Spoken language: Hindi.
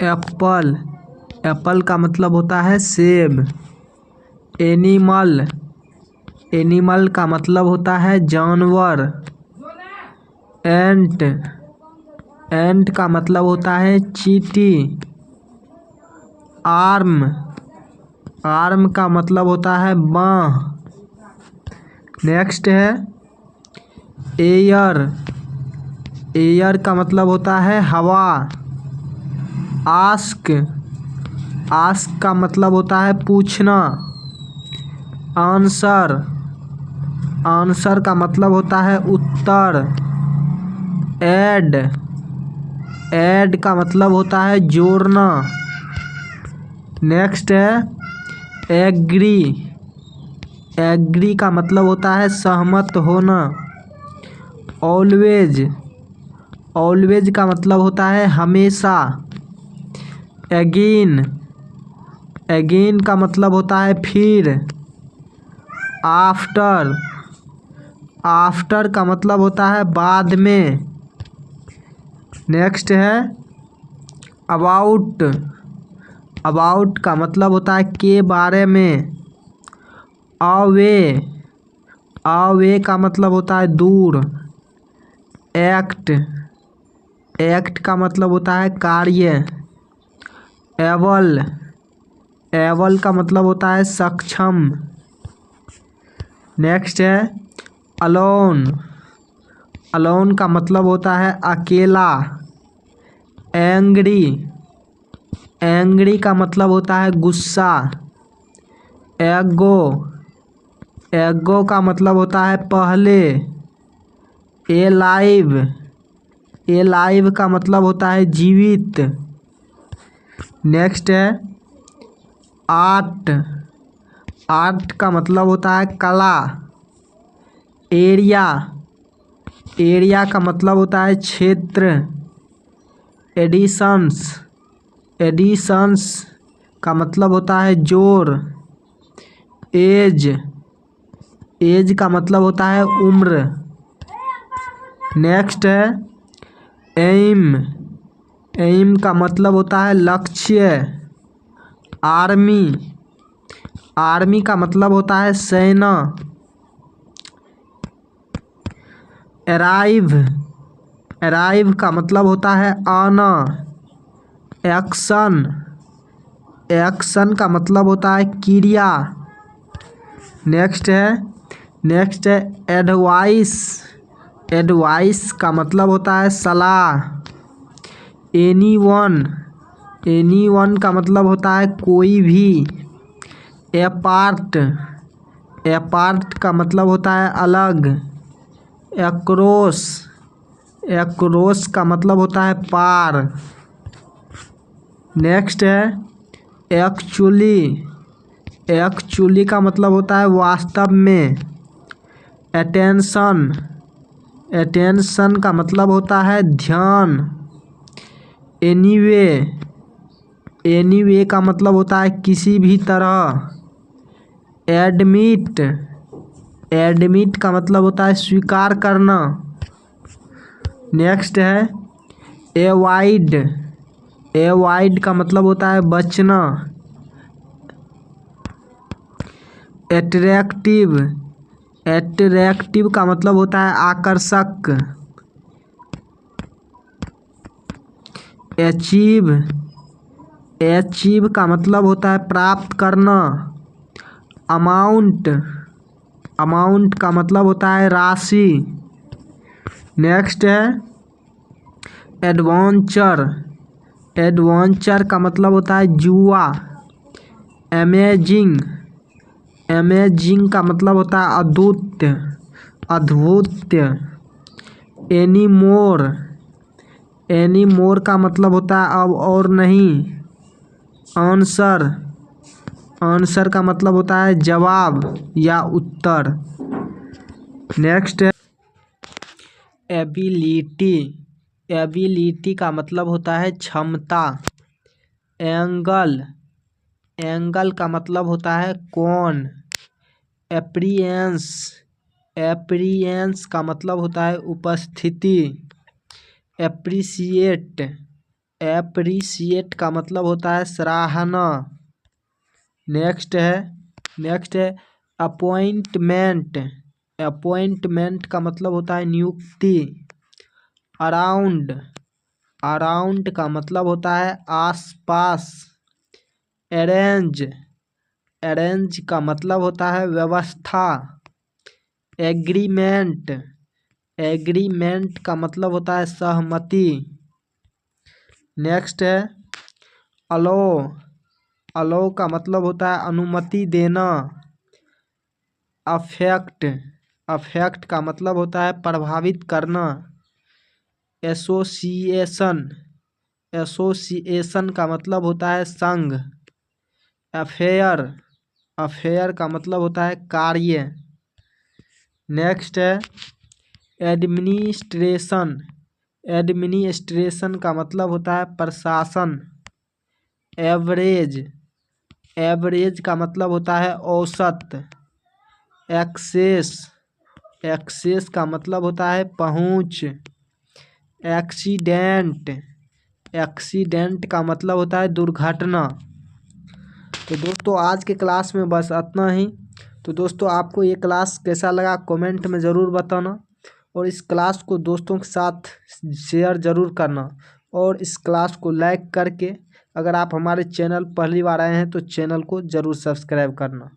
एप्पल, एप्पल का मतलब होता है सेब। एनिमल, एनिमल का मतलब होता है जानवर। एंट, एंट का मतलब होता है चींटी। आर्म, आर्म का मतलब होता है बाँह। नेक्स्ट है एयर, एयर का मतलब होता है हवा। आस्क, आस्क का मतलब होता है पूछना। आंसर, आंसर का मतलब होता है उत्तर। ऐड, ऐड का मतलब होता है जोड़ना। नेक्स्ट है एग्री, एग्री का मतलब होता है सहमत होना। ऑलवेज, ऑलवेज का मतलब होता है हमेशा। अगेन, अगेन का मतलब होता है फिर। आफ्टर, आफ्टर का मतलब होता है बाद में। नेक्स्ट है अबाउट, अबाउट का मतलब होता है के बारे में। अवे, अवे का मतलब होता है दूर। एक्ट, एक्ट का मतलब होता है कार्य। एबल, एबल का मतलब होता है सक्षम। नेक्स्ट है अलोन, अलोन का मतलब होता है अकेला। एंग्री, एंग्री का मतलब होता है गुस्सा। एगो, एगो का मतलब होता है पहले। ए लाइव, ए लाइव का मतलब होता है जीवित। नेक्स्ट है आर्ट, आर्ट का मतलब होता है कला। एरिया, एरिया का मतलब होता है क्षेत्र। एडिशंस, एडिशंस का मतलब होता है जोड़। एज, एज का मतलब होता है उम्र। नेक्स्ट है एम, एम का मतलब होता है लक्ष्य। आर्मी, आर्मी का मतलब होता है सेना। अराइव, अराइव का मतलब होता है आना। एक्शन, एक्शन का मतलब होता है क्रिया। नेक्स्ट है एडवाइस, एडवाइस का मतलब होता है सलाह। एनीवन, एनीवन का मतलब होता है कोई भी। अपार्ट, अपार्ट का मतलब होता है अलग। एक्रोस, एक्रोस का मतलब होता है पार। नेक्स्ट है एक्चुअली, एक्चुअली का मतलब होता है वास्तव में। अटेंशन, अटेंशन का मतलब होता है ध्यान। एनीवे, एनीवे का मतलब होता है किसी भी तरह। एडमिट, एडमिट का मतलब होता है स्वीकार करना। नेक्स्ट है एवॉइड, एवॉइड का मतलब होता है बचना। एट्रैक्टिव, एट्रैक्टिव का मतलब होता है आकर्षक। अचीव, अचीव का मतलब होता है प्राप्त करना। अमाउंट, अमाउंट का मतलब होता है राशि। नेक्स्ट है एडवेंचर, एडवेंचर का मतलब होता है जुआ। अमेजिंग, अमेजिंग का मतलब होता है अद्भुत, अद्भुत। एनीमोर, एनीमोर का मतलब होता है अब और नहीं। आंसर, आंसर का मतलब होता है जवाब या उत्तर। नेक्स्ट है एबिलिटी, एबिलिटी का मतलब होता है क्षमता। एंगल, एंगल का मतलब होता है कोण। एप्रियंस, एप्रियंस का मतलब होता है उपस्थिति। एप्रिसिएट, एप्रिसिएट का मतलब होता है सराहना। नेक्स्ट है अपॉइंटमेंट। अपॉइंटमेंट का मतलब होता है नियुक्ति। अराउंड। अराउंड का मतलब होता है आसपास। अरेंज। अरेंज का मतलब होता है व्यवस्था। एग्रीमेंट। एग्रीमेंट का मतलब होता है सहमति। नेक्स्ट है अलो। अलो का मतलब होता है अनुमति देना। अफेक्ट। अफेक्ट का मतलब होता है प्रभावित करना। एसोसिएशन। एसोसिएशन का मतलब होता है संघ। अफेयर। अफेयर का मतलब होता है कार्य। नेक्स्ट है एडमिनिस्ट्रेशन। एडमिनिस्ट्रेशन का मतलब होता है प्रशासन। एवरेज। एवरेज का मतलब होता है औसत। एक्सेस। एक्सेस का मतलब होता है पहुंच। एक्सीडेंट। एक्सीडेंट का मतलब होता है दुर्घटना। तो दोस्तों आज के क्लास में बस इतना ही। तो दोस्तों आपको ये क्लास कैसा लगा कमेंट में ज़रूर बताना, और इस क्लास को दोस्तों के साथ शेयर ज़रूर करना, और इस क्लास को लाइक करके अगर आप हमारे चैनल पहली बार आए हैं तो चैनल को ज़रूर सब्सक्राइब करना।